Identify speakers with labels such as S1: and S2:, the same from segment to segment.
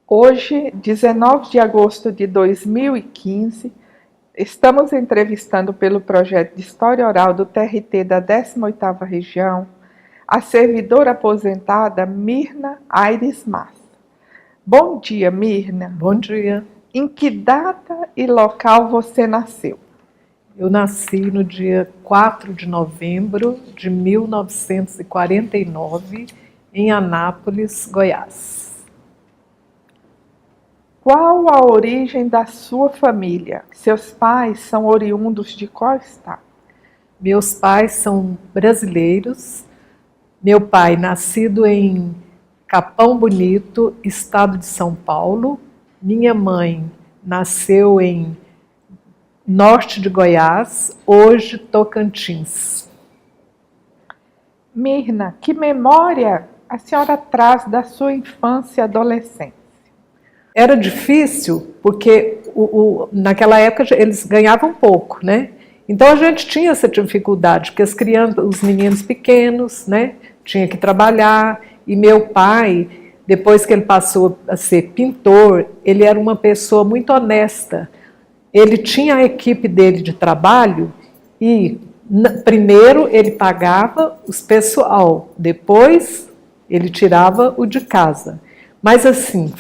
S1: Hoje, 19 de agosto de 2015, estamos entrevistando pelo projeto de História Oral do TRT da 18ª Região, a servidora aposentada Mirna Aires Massa. Bom dia, Mirna.
S2: Bom dia.
S1: Em que data e local você nasceu?
S2: Eu nasci no dia 4 de novembro de 1949, em Anápolis, Goiás.
S1: Qual a origem da sua família? Seus pais são oriundos de qual estado?
S2: Meus pais são brasileiros. Meu pai, nascido em Capão Bonito, estado de São Paulo. Minha mãe nasceu em norte de Goiás, hoje Tocantins.
S1: Mirna, que memória a senhora traz da sua infância e adolescência?
S2: Era difícil porque naquela época eles ganhavam pouco, né? Então a gente tinha essa dificuldade, porque as crianças, os meninos pequenos, né, tinha que trabalhar. E meu pai, depois que ele passou a ser pintor, ele era uma pessoa muito honesta. Ele tinha a equipe dele de trabalho e primeiro ele pagava os pessoal, depois ele tirava o de casa. Mas assim,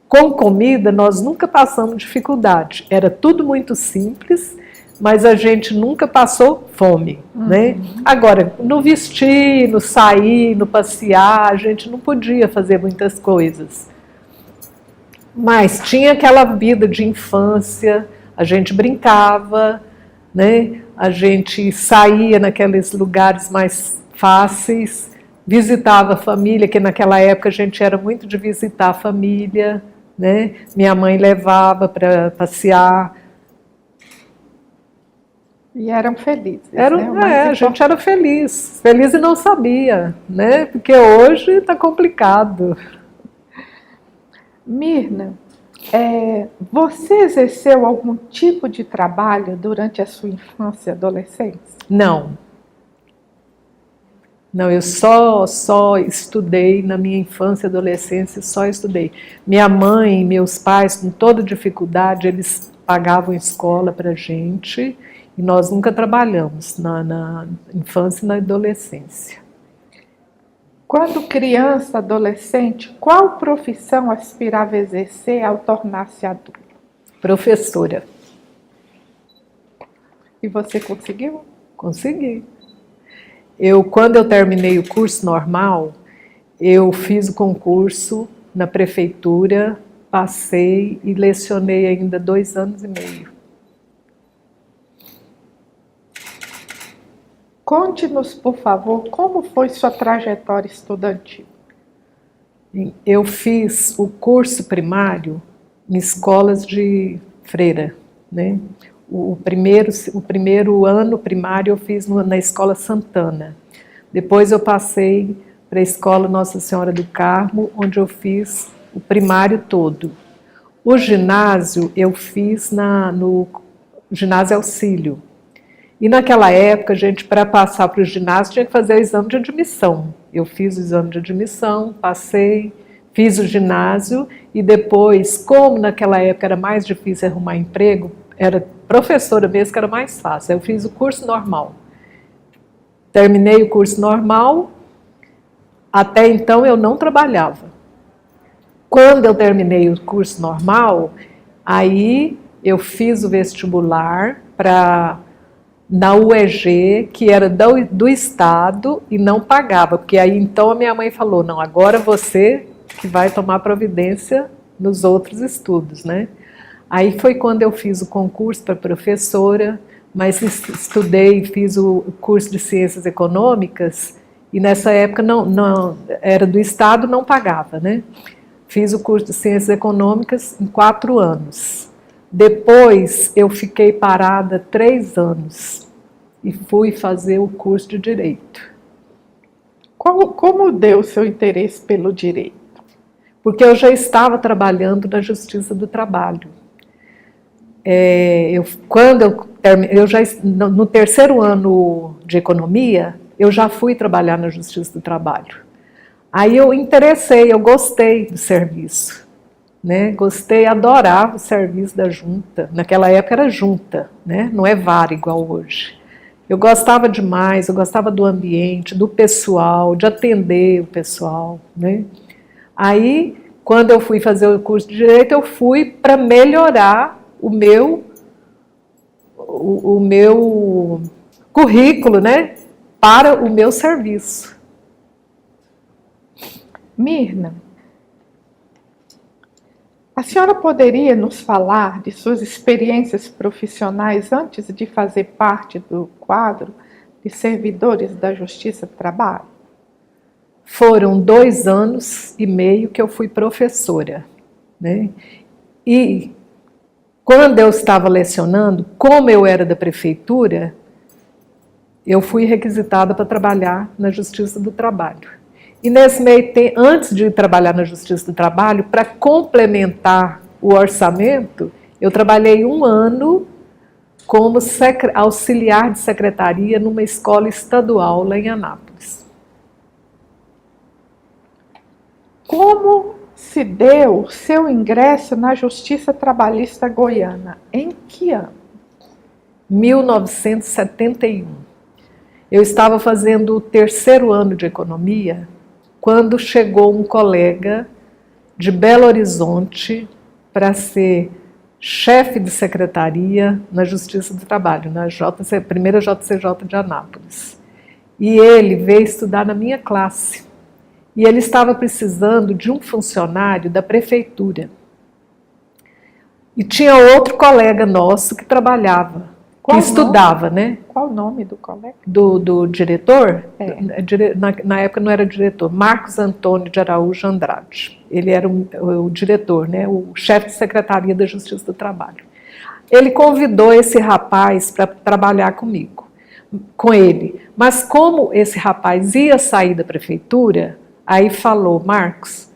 S2: com comida nós nunca passamos dificuldade, era tudo muito simples, mas a gente nunca passou fome, né? Agora, no vestir, no sair, no passear, a gente não podia fazer muitas coisas. Mas tinha aquela vida de infância, a gente brincava, né? A gente saía naqueles lugares mais fáceis, visitava a família, que naquela época a gente era muito de visitar a família, né? Minha mãe levava para passear.
S1: E eram felizes,
S2: né? A gente era feliz e não sabia, né? Porque hoje está complicado.
S1: Mirna, você exerceu algum tipo de trabalho durante a sua infância e adolescência?
S2: Não. Não, eu só estudei na minha infância e adolescência, só estudei. Minha mãe e meus pais, com toda dificuldade, eles pagavam escola para a gente e nós nunca trabalhamos na infância e na adolescência.
S1: Quando criança, adolescente, qual profissão aspirava a exercer ao tornar-se adulto?
S2: Professora.
S1: E você conseguiu?
S2: Consegui. Quando eu terminei o curso normal, eu fiz o concurso na prefeitura, passei e lecionei ainda 2 anos e meio.
S1: Conte-nos, por favor, como foi sua trajetória estudantil?
S2: Eu fiz o curso primário em escolas de freira, né? O primeiro ano primário eu fiz na Escola Santana. Depois eu passei para a Escola Nossa Senhora do Carmo, onde eu fiz o primário todo. O ginásio eu fiz no ginásio Auxílio. E naquela época, a gente, para passar para o ginásio, tinha que fazer o exame de admissão. Eu fiz o exame de admissão, passei, fiz o ginásio e depois, como naquela época era mais difícil arrumar emprego, era professora mesmo que era mais fácil. Eu fiz o curso normal. Terminei o curso normal, até então eu não trabalhava. Quando eu terminei o curso normal, aí eu fiz o vestibular na UEG, que era do Estado e não pagava, porque aí então a minha mãe falou, não, agora você que vai tomar providência nos outros estudos, né? Aí foi quando eu fiz o concurso para professora, mas estudei, fiz o curso de Ciências Econômicas, e nessa época não era do Estado, não pagava, né? Fiz o curso de Ciências Econômicas em 4 anos. Depois eu fiquei parada 3 anos e fui fazer o curso de Direito.
S1: Como deu o seu interesse pelo direito?
S2: Porque eu já estava trabalhando na Justiça do Trabalho. No terceiro ano de Economia, eu já fui trabalhar na Justiça do Trabalho. Aí eu interessei, eu gostei do serviço. né? Gostei, adorava o serviço da junta. Naquela época era junta, né? Não é vara igual hoje. Eu gostava demais, eu gostava do ambiente, do pessoal, de atender o pessoal, né? Aí, quando eu fui fazer o curso de Direito, eu fui para melhorar o meu currículo, né? Para o meu serviço.
S1: Mirna, a senhora poderia nos falar de suas experiências profissionais antes de fazer parte do quadro de servidores da Justiça do Trabalho?
S2: Foram 2 anos e meio que eu fui professora, né? E quando eu estava lecionando, como eu era da prefeitura, eu fui requisitada para trabalhar na Justiça do Trabalho. E nesse meio tempo, antes de trabalhar na Justiça do Trabalho, para complementar o orçamento, eu trabalhei 1 ano como auxiliar de secretaria numa escola estadual lá em Anápolis.
S1: Como se deu o seu ingresso na Justiça Trabalhista Goiana? Em que ano?
S2: 1971. Eu estava fazendo o 3º ano de economia quando chegou um colega de Belo Horizonte para ser chefe de secretaria na Justiça do Trabalho, na primeira JCJ de Anápolis. E ele veio estudar na minha classe. E ele estava precisando de um funcionário da prefeitura. E tinha outro colega nosso que trabalhava, que estudava, né?
S1: Qual o nome do colega?
S2: Do diretor? Na época não era diretor, Marcos Antônio de Araújo Andrade. Ele era o diretor, né? O chefe de secretaria da Justiça do Trabalho. Ele convidou esse rapaz para trabalhar comigo, com ele. Mas como esse rapaz ia sair da prefeitura, aí falou: Marcos,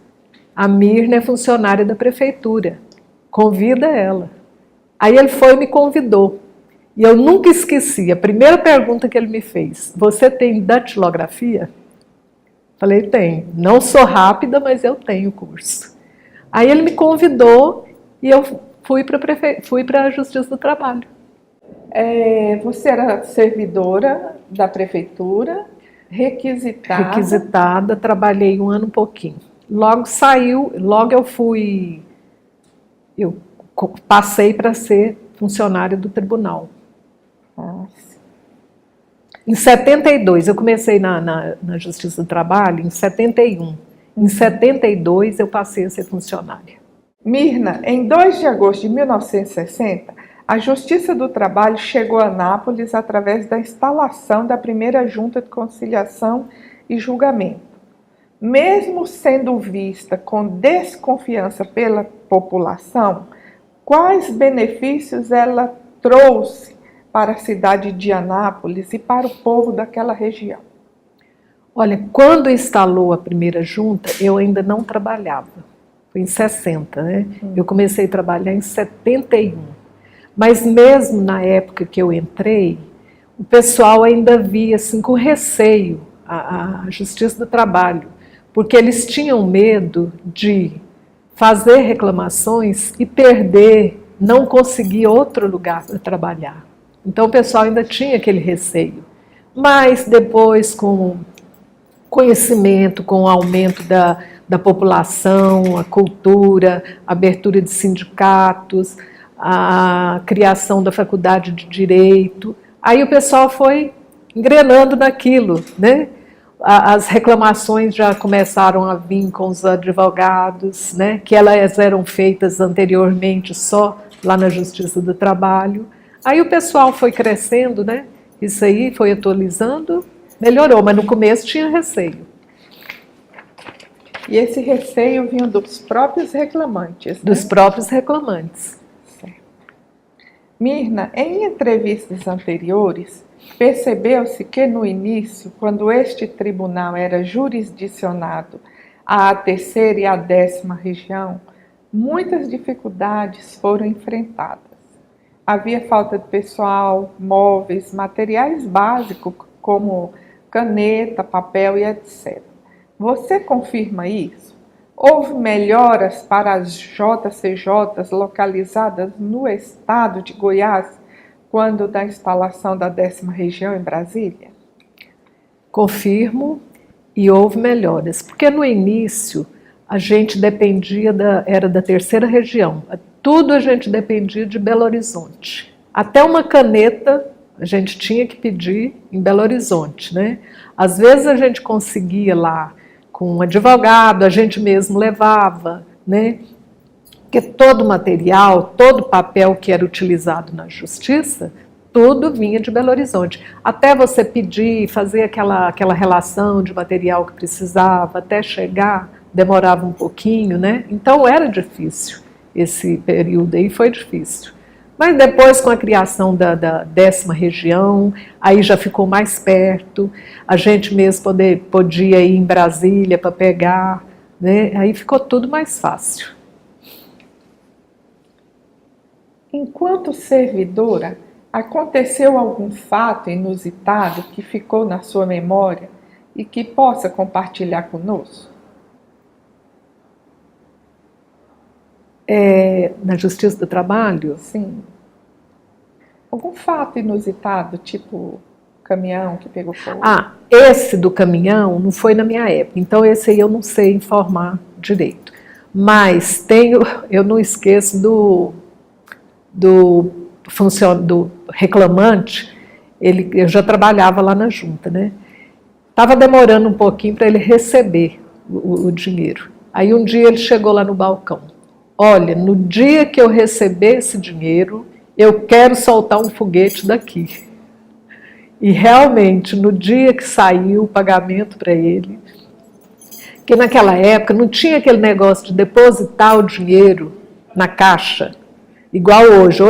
S2: a Mirna é funcionária da prefeitura, convida ela. Aí ele foi e me convidou. E eu nunca esqueci, a primeira pergunta que ele me fez: você tem datilografia? Falei: tenho. Não sou rápida, mas eu tenho curso. Aí ele me convidou e eu fui para a Justiça do Trabalho.
S1: Você era servidora da prefeitura, requisitada?
S2: Requisitada, trabalhei 1 ano e pouquinho. Logo eu passei para ser funcionária do tribunal.
S1: Nossa.
S2: Em 72, eu comecei na Justiça do Trabalho, em 71. Em 72, eu passei a ser funcionária.
S1: Mirna, em 2 de agosto de 1960, a Justiça do Trabalho chegou a Anápolis através da instalação da primeira Junta de Conciliação e Julgamento. Mesmo sendo vista com desconfiança pela população, quais benefícios ela trouxe para a cidade de Anápolis e para o povo daquela região?
S2: Olha, quando instalou a primeira junta, eu ainda não trabalhava. Foi em 60, né? Eu comecei a trabalhar em 71. Mas mesmo na época que eu entrei, o pessoal ainda via assim, com receio a Justiça do Trabalho, porque eles tinham medo de fazer reclamações e perder, não conseguir outro lugar para trabalhar. Então o pessoal ainda tinha aquele receio. Mas depois, com o conhecimento, com o aumento da população, a cultura, a abertura de sindicatos, a criação da faculdade de Direito, aí o pessoal foi engrenando naquilo, né? As reclamações já começaram a vir com os advogados, né? Que elas eram feitas anteriormente só lá na Justiça do Trabalho. Aí o pessoal foi crescendo, né? Isso aí foi atualizando, melhorou, mas no começo tinha receio.
S1: E esse receio vinha dos próprios reclamantes, né?
S2: Dos próprios reclamantes.
S1: Certo. Mirna, em entrevistas anteriores, percebeu-se que no início, quando este tribunal era jurisdicionado à 3ª e à 10ª região, muitas dificuldades foram enfrentadas. Havia falta de pessoal, móveis, materiais básicos como caneta, papel e etc. Você confirma isso? Houve melhoras para as JCJs localizadas no estado de Goiás quando da instalação da 10ª região em Brasília?
S2: Confirmo, e houve melhoras, porque no início a gente dependia era da 3ª região, tudo a gente dependia de Belo Horizonte. Até uma caneta a gente tinha que pedir em Belo Horizonte, né? Às vezes a gente conseguia lá com um advogado, a gente mesmo levava, né? Porque todo material, todo papel que era utilizado na justiça, tudo vinha de Belo Horizonte. Até você pedir, fazer aquela relação de material que precisava, até chegar, demorava um pouquinho, né? Então era difícil, esse período aí foi difícil. Mas depois, com a criação da 10ª região, aí já ficou mais perto, a gente mesmo podia ir em Brasília para pegar, né? Aí ficou tudo mais fácil.
S1: Enquanto servidora, aconteceu algum fato inusitado que ficou na sua memória e que possa compartilhar conosco?
S2: Na Justiça do Trabalho?
S1: Sim. Algum fato inusitado, tipo caminhão que pegou fogo?
S2: Esse do caminhão não foi na minha época, então esse aí eu não sei informar direito. Mas eu não esqueço do reclamante, eu já trabalhava lá na junta, né? Estava demorando um pouquinho para ele receber o dinheiro. Aí um dia ele chegou lá no balcão. Olha, no dia que eu receber esse dinheiro, eu quero soltar um foguete daqui. E realmente, no dia que saiu o pagamento para ele, que naquela época não tinha aquele negócio de depositar o dinheiro na caixa, igual hoje.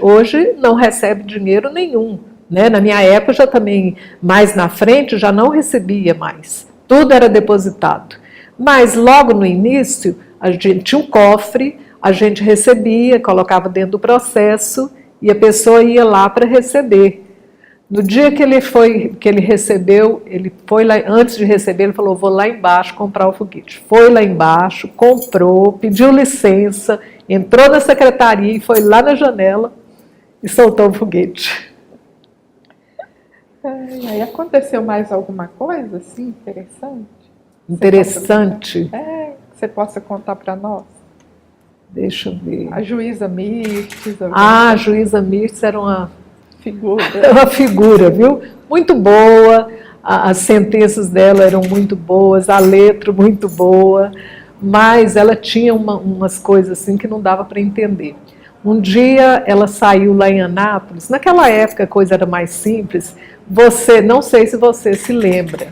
S2: Hoje não recebe dinheiro nenhum, né? Na minha época, já também, mais na frente, já não recebia mais. Tudo era depositado. Mas logo no início, a gente tinha um cofre, a gente recebia, colocava dentro do processo e a pessoa ia lá para receber. No dia que ele recebeu, ele foi lá, antes de receber, ele falou, vou lá embaixo comprar o foguete. Foi lá embaixo, comprou, pediu licença, entrou na secretaria e foi lá na janela e soltou o foguete.
S1: Aí aconteceu mais alguma coisa assim interessante?
S2: Interessante?
S1: Que você possa contar para nós.
S2: Deixa eu ver.
S1: A juíza Mirtes.
S2: A juíza Mirtes era uma
S1: figura,
S2: viu? Muito boa, as sentenças dela eram muito boas, a letra muito boa, mas ela tinha umas coisas assim que não dava para entender. Um dia ela saiu lá em Anápolis, naquela época a coisa era mais simples, não sei se você se lembra,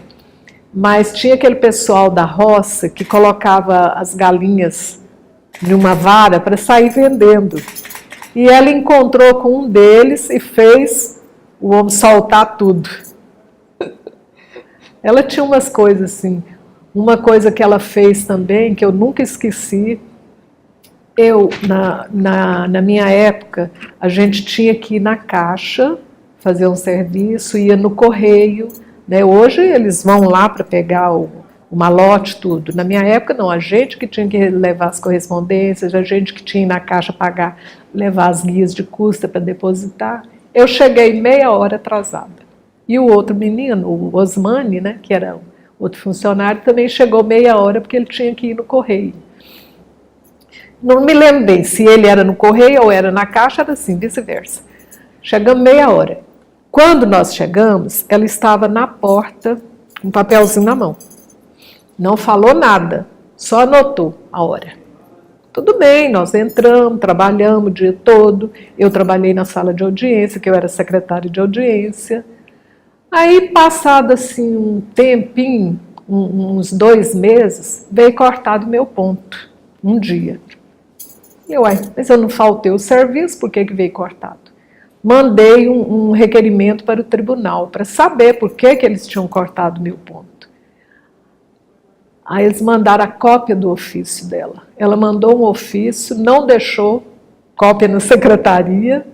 S2: mas tinha aquele pessoal da roça que colocava as galinhas numa vara para sair vendendo. E ela encontrou com um deles e fez o homem soltar tudo. Ela tinha umas coisas assim. Uma coisa que ela fez também, que eu nunca esqueci, na minha época, a gente tinha que ir na caixa, fazer um serviço, ia no correio, né? Hoje eles vão lá para pegar o malote, tudo. Na minha época, não, a gente que tinha que levar as correspondências, a gente que tinha na caixa pagar, levar as guias de custa para depositar. Eu cheguei meia hora atrasada. E o outro menino, o Osmani, né, que era outro funcionário, também chegou meia hora porque ele tinha que ir no correio. Não me lembro bem se ele era no correio ou era na caixa, era assim, vice-versa. Chegamos meia hora. Quando nós chegamos, ela estava na porta, com um papelzinho na mão. Não falou nada, só anotou a hora. Tudo bem, nós entramos, trabalhamos o dia todo. Eu trabalhei na sala de audiência, que eu era secretária de audiência. Aí, passado assim um tempinho, uns 2 meses, veio cortado meu ponto, um dia. Mas eu não faltei o serviço, por que veio cortado? Mandei um requerimento para o tribunal, para saber por que eles tinham cortado meu ponto. Aí eles mandaram a cópia do ofício dela. Ela mandou um ofício, não deixou cópia na secretaria,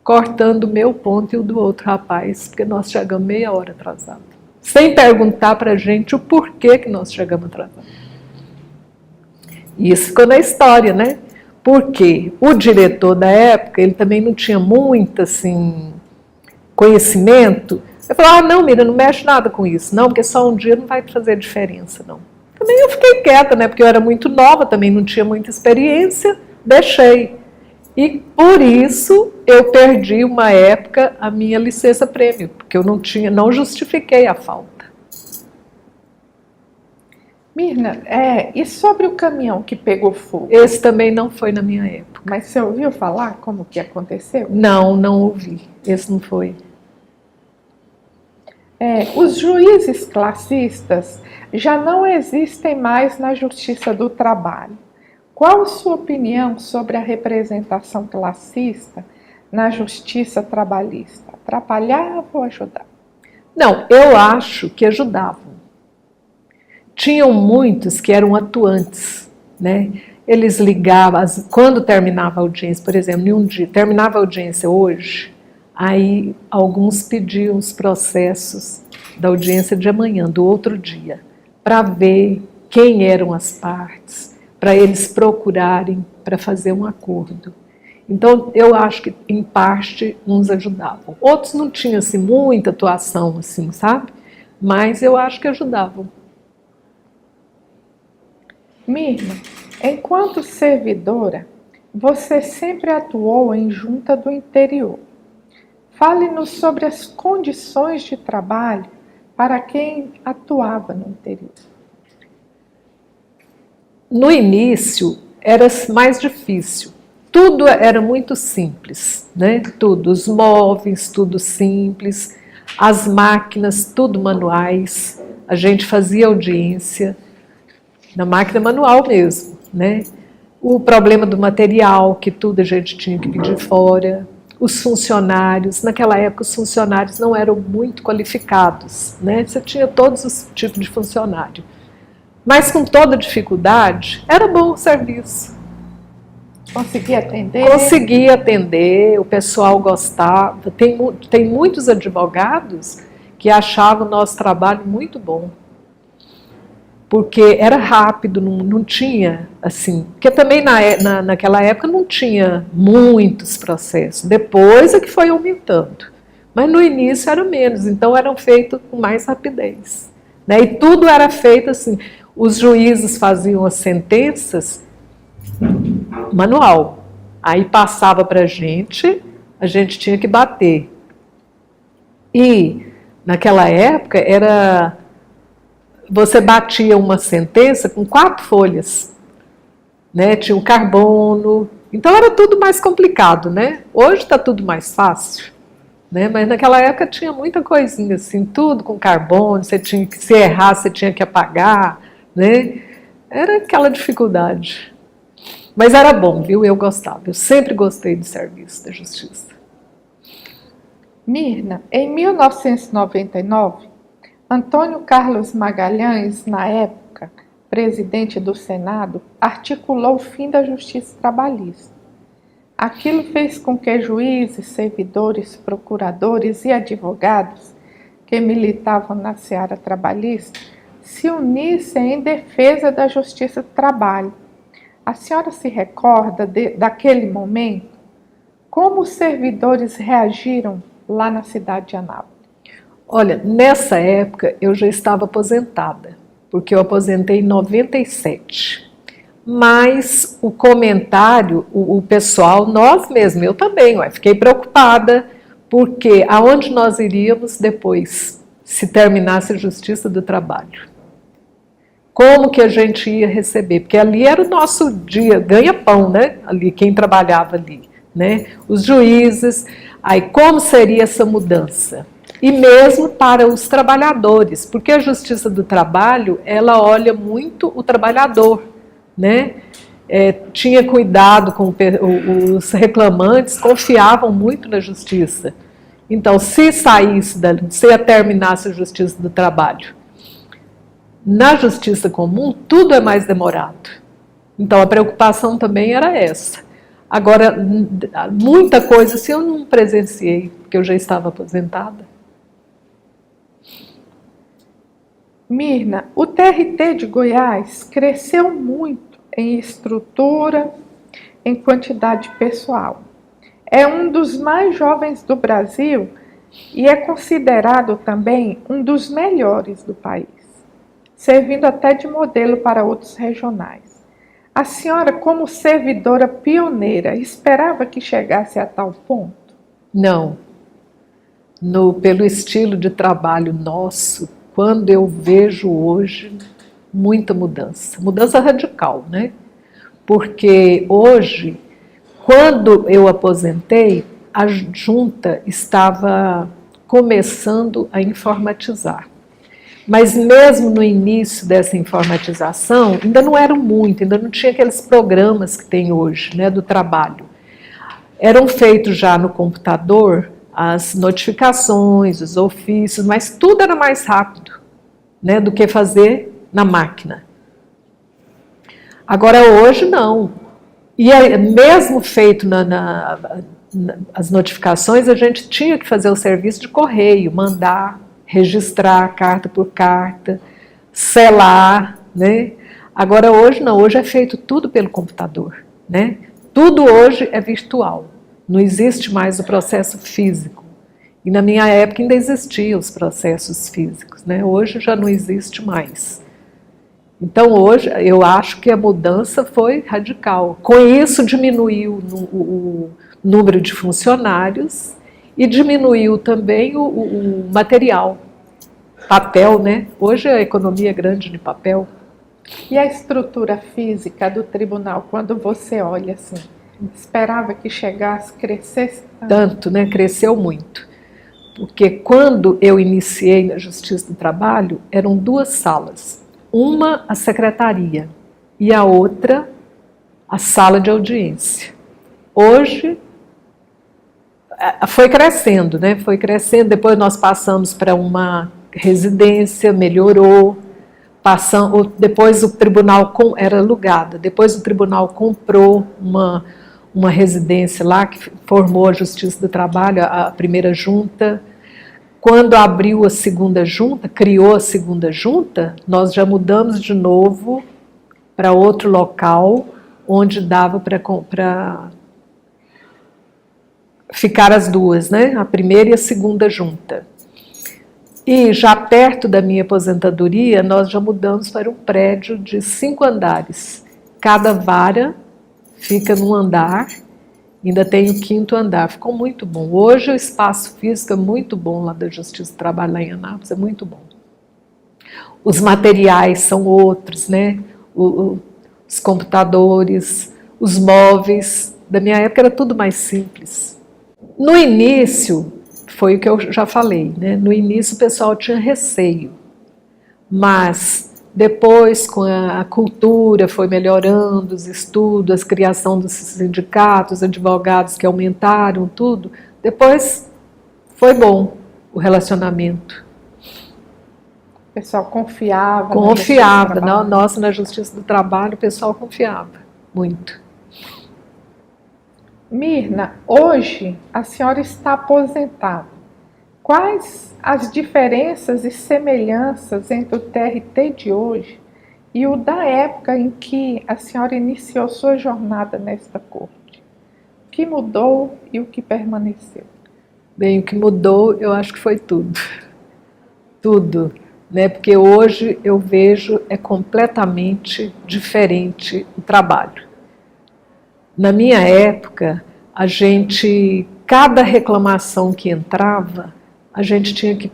S2: cortando o meu ponto e o do outro rapaz, porque nós chegamos meia hora atrasado. Sem perguntar para a gente o porquê que nós chegamos atrasados. E isso ficou na história, né? Porque o diretor da época, ele também não tinha muito, assim, conhecimento. Eu falei, não, Mira, não mexe nada com isso. Não, porque só um dia não vai fazer diferença, não. Também eu fiquei quieta, né? Porque eu era muito nova, também não tinha muita experiência, deixei. E por isso eu perdi uma época a minha licença-prêmio, porque eu não justifiquei a falta.
S1: Mirna, e sobre o caminhão que pegou fogo?
S2: Esse também não foi na minha época.
S1: Mas você ouviu falar como que aconteceu?
S2: Não, não ouvi. Esse não foi.
S1: Os juízes classistas já não existem mais na Justiça do Trabalho. Qual a sua opinião sobre a representação classista na Justiça Trabalhista? Atrapalhava ou ajudava?
S2: Não, eu acho que ajudavam. Tinham muitos que eram atuantes, né? Eles ligavam, quando terminava a audiência, por exemplo, em um dia, terminava a audiência hoje, aí alguns pediam os processos da audiência de amanhã, do outro dia, para ver quem eram as partes, para eles procurarem para fazer um acordo. Então, eu acho que, em parte, uns ajudavam. Outros não tinham assim, muita atuação, assim, sabe? Mas eu acho que ajudavam.
S1: Mirna, enquanto servidora, você sempre atuou em junta do interior. Fale-nos sobre as condições de trabalho para quem atuava no interior.
S2: No início, era mais difícil. Tudo era muito simples, né? Tudo, os móveis, tudo simples, as máquinas, tudo manuais. A gente fazia audiência na máquina manual mesmo, né? O problema do material, que tudo a gente tinha que pedir fora. Os funcionários, naquela época os funcionários não eram muito qualificados, né? Você tinha todos os tipos de funcionário. Mas com toda dificuldade, era bom o serviço.
S1: Conseguia atender?
S2: Conseguia atender, o pessoal gostava. Tem muitos advogados que achavam o nosso trabalho muito bom. Porque era rápido, não tinha, assim... Porque também naquela época não tinha muitos processos. Depois é que foi aumentando. Mas no início era menos, então eram feitos com mais rapidez. Né? E tudo era feito assim... Os juízes faziam as sentenças manual. Aí passava para a gente tinha que bater. E naquela época você batia uma sentença com 4 folhas. Né? Tinha o carbono. Então era tudo mais complicado, né? Hoje está tudo mais fácil. Né? Mas naquela época tinha muita coisinha assim, tudo com carbono, você tinha que, se errar, você tinha que apagar. Né? Era aquela dificuldade. Mas era bom, viu? Eu gostava. Eu sempre gostei do serviço da justiça.
S1: Mirna, em 1999, Antônio Carlos Magalhães, na época, presidente do Senado, articulou o fim da justiça trabalhista. Aquilo fez com que juízes, servidores, procuradores e advogados que militavam na seara trabalhista se unissem em defesa da justiça do trabalho. A senhora se recorda daquele momento? Como os servidores reagiram lá na cidade de Anápolis?
S2: Olha, nessa época eu já estava aposentada, porque eu aposentei em 97. Mas o comentário, o pessoal, nós mesmos, eu também, fiquei preocupada, porque aonde nós iríamos depois, se terminasse a justiça do trabalho? Como que a gente ia receber? Porque ali era o nosso dia, ganha-pão, né? Ali, quem trabalhava ali, né? Os juízes, aí como seria essa mudança? E mesmo para os trabalhadores, porque a justiça do trabalho, ela olha muito o trabalhador, né? Tinha cuidado com os reclamantes, confiavam muito na justiça. Então, se terminasse a justiça do trabalho, na justiça comum, tudo é mais demorado. Então, a preocupação também era essa. Agora, muita coisa assim eu não presenciei, porque eu já estava aposentada.
S1: Mirna, o TRT de Goiás cresceu muito em estrutura, em quantidade pessoal. É um dos mais jovens do Brasil e é considerado também um dos melhores do país, servindo até de modelo para outros regionais. A senhora, como servidora pioneira, esperava que chegasse a tal ponto?
S2: Não. Pelo estilo de trabalho nosso, quando eu vejo hoje muita mudança radical, né? Porque hoje, quando eu aposentei, a junta estava começando a informatizar. Mas mesmo no início dessa informatização, ainda não era muito, ainda não tinha aqueles programas que tem hoje, né, do trabalho. Eram feitos já no computador as notificações, os ofícios, mas tudo era mais rápido, né, do que fazer na máquina. Agora hoje não. E mesmo feito as notificações, a gente tinha que fazer o serviço de correio, mandar, registrar carta por carta, selar, né? Agora hoje não, hoje é feito tudo pelo computador, né? Tudo hoje é virtual, não existe mais o processo físico. E na minha época ainda existiam os processos físicos, né? Hoje já não existe mais. Então hoje eu acho que a mudança foi radical. Com isso diminuiu o número de funcionários e diminuiu também o material, papel, né? Hoje a economia é grande de papel.
S1: E a estrutura física do tribunal, quando você olha assim, esperava que chegasse, crescesse
S2: tanto, né? Cresceu muito. Porque quando eu iniciei na Justiça do Trabalho, eram 2 salas. Uma, a secretaria, e a outra, a sala de audiência. Hoje, foi crescendo, né? Foi crescendo, depois nós passamos para uma residência, melhorou, depois o tribunal era alugada, depois o tribunal comprou uma residência lá, que formou a Justiça do Trabalho, a primeira junta. Quando abriu a segunda junta, criou a segunda junta, nós já mudamos de novo para outro local, onde dava para ficar as 2, né? A primeira e a segunda junta. E já perto da minha aposentadoria, nós já mudamos para um prédio de 5 andares. Cada vara fica num andar, ainda tem o 5º andar, ficou muito bom. Hoje o espaço físico é muito bom lá da Justiça do Trabalho, lá em Anápolis, é muito bom. Os materiais são outros, né? Os computadores, os móveis. Da minha época era tudo mais simples. No início, foi o que eu já falei, né? No início o pessoal tinha receio, mas depois, com a cultura foi melhorando, os estudos, a criação dos sindicatos, advogados que aumentaram tudo, depois foi bom o relacionamento.
S1: O pessoal confiava.
S2: Confiava, nossa, na Justiça do Trabalho o pessoal confiava muito.
S1: Mirna, hoje a senhora está aposentada. Quais as diferenças e semelhanças entre o TRT de hoje e o da época em que a senhora iniciou sua jornada nesta corte? O que mudou e o que permaneceu?
S2: Bem, o que mudou, eu acho que foi tudo. Tudo, né? Porque hoje eu vejo é completamente diferente o trabalho. Na minha época, cada reclamação que entrava, a gente tinha que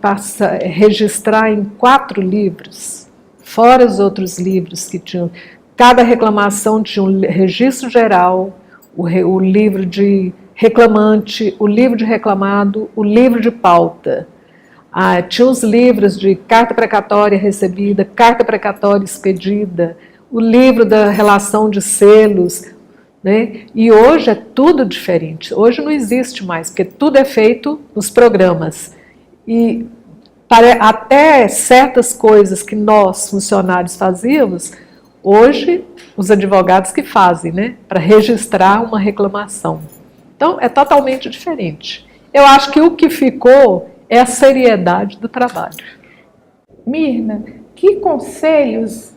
S2: registrar em 4 livros, fora os outros livros que tinham. Cada reclamação tinha um registro geral, o livro de reclamante, o livro de reclamado, o livro de pauta. Tinha os livros de carta precatória recebida, carta precatória expedida, o livro da relação de selos, né? E hoje é tudo diferente. Hoje não existe mais, porque tudo é feito nos programas. E até certas coisas que nós, funcionários, fazíamos, hoje os advogados que fazem, né? Para registrar uma reclamação. Então, é totalmente diferente. Eu acho que o que ficou é a seriedade do trabalho.
S1: Mirna, que conselhos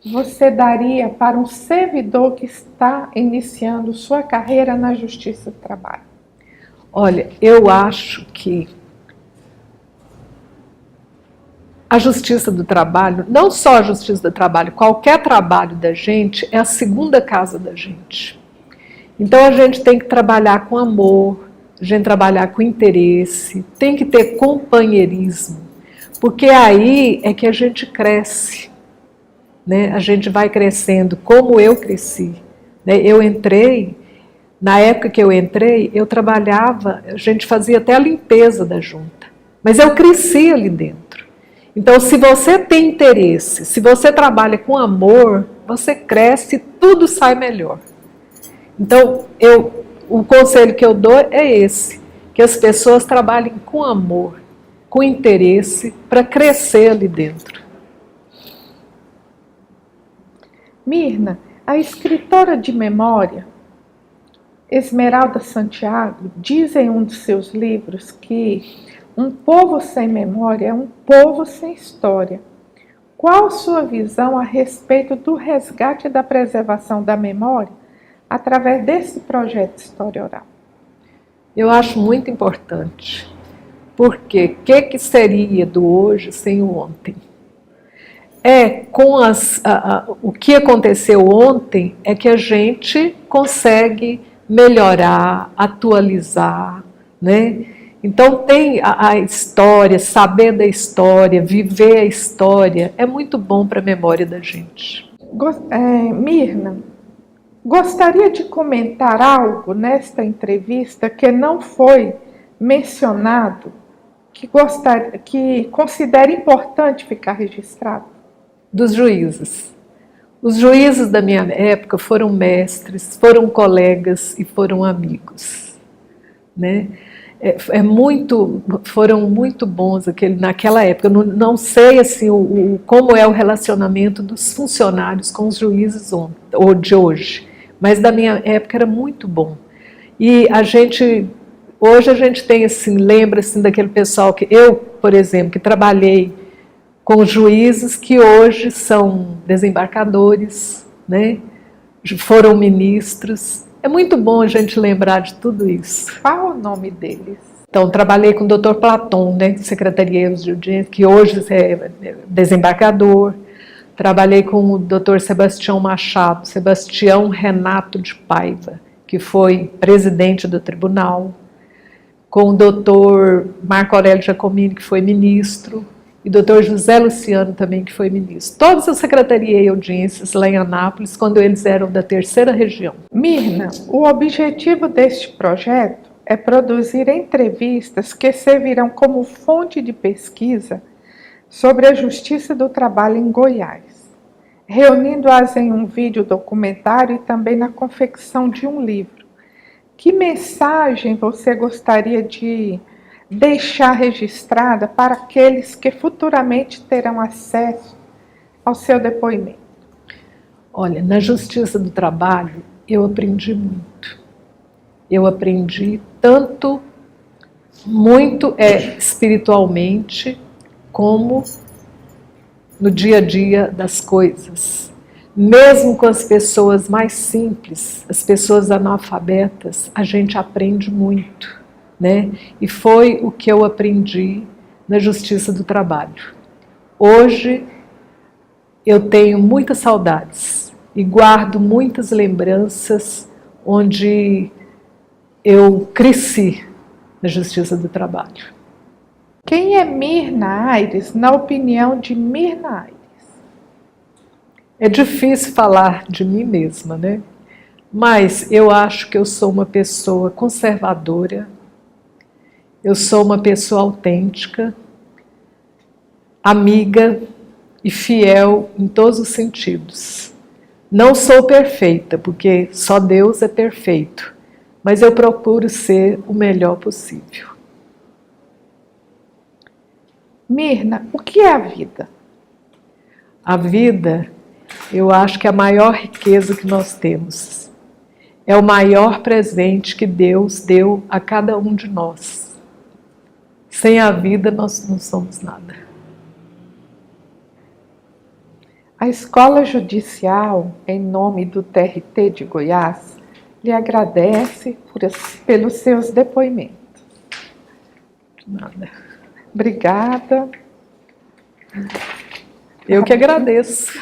S1: você daria para um servidor que está iniciando sua carreira na Justiça do Trabalho?
S2: Olha, eu acho que a Justiça do Trabalho, não só a Justiça do Trabalho, qualquer trabalho da gente é a segunda casa da gente. Então a gente tem que trabalhar com amor, a gente trabalhar com interesse, tem que ter companheirismo, porque aí é que a gente cresce, né? A gente vai crescendo como eu cresci, né? Eu entrei, na época que eu entrei, eu trabalhava, a gente fazia até a limpeza da junta, mas eu cresci ali dentro. Então, se você tem interesse, se você trabalha com amor, você cresce e tudo sai melhor. Então, o conselho que eu dou é esse, que as pessoas trabalhem com amor, com interesse, para crescer ali dentro.
S1: Mirna, a escritora de memória, Esmeralda Santiago, diz em um dos seus livros que um povo sem memória é um povo sem história. Qual sua visão a respeito do resgate e da preservação da memória através desse projeto de História Oral?
S2: Eu acho muito importante, porque o que seria do hoje sem o ontem? O que aconteceu ontem é que a gente consegue melhorar, atualizar, né? Então tem a história, saber da história, viver a história, é muito bom para a memória da gente.
S1: Mirna, gostaria de comentar algo nesta entrevista que não foi mencionado, que considera importante ficar registrado?
S2: Dos juízes. Os juízes da minha época foram mestres, foram colegas e foram amigos, né? Foram muito bons naquela época. Eu não sei assim, como é o relacionamento dos funcionários com os juízes ou de hoje, mas da minha época era muito bom. E hoje a gente tem assim, lembra assim, daquele pessoal que eu, por exemplo, que trabalhei com juízes que hoje são desembargadores, né? Foram ministros. É muito bom a gente lembrar de tudo isso.
S1: Qual o nome deles?
S2: Então, trabalhei com o Dr. Platon, né, Secretaria de Audiência, que hoje é desembargador. Trabalhei com o Dr. Sebastião Machado, Sebastião Renato de Paiva, que foi presidente do tribunal. Com o Dr. Marco Aurélio Giacomini, que foi ministro. E o Dr. José Luciano também, que foi ministro. Todos eu secretariei audiências lá em Anápolis, quando eles eram da 3ª região.
S1: Mirna, o objetivo deste projeto é produzir entrevistas que servirão como fonte de pesquisa sobre a Justiça do Trabalho em Goiás, reunindo-as em um vídeo documentário e também na confecção de um livro. Que mensagem você gostaria de deixar registrada para aqueles que futuramente terão acesso ao seu depoimento?
S2: Olha, na Justiça do Trabalho eu aprendi muito. Eu aprendi muito espiritualmente, como no dia a dia das coisas. Mesmo com as pessoas mais simples, as pessoas analfabetas, a gente aprende muito, né? E foi o que eu aprendi na Justiça do Trabalho. Hoje eu tenho muitas saudades e guardo muitas lembranças onde eu cresci na Justiça do Trabalho.
S1: Quem é Mirna Aires, na opinião de Mirna Aires?
S2: É difícil falar de mim mesma, né? Mas eu acho que eu sou uma pessoa conservadora, eu sou uma pessoa autêntica, amiga e fiel em todos os sentidos. Não sou perfeita, porque só Deus é perfeito, mas eu procuro ser o melhor possível.
S1: Mirna, o que é a vida?
S2: A vida, eu acho que é a maior riqueza que nós temos. É o maior presente que Deus deu a cada um de nós. Sem a vida, nós não somos nada.
S1: A Escola Judicial, em nome do TRT de Goiás, lhe agradece pelos seus depoimentos.
S2: Nada.
S1: Obrigada.
S2: Eu que agradeço.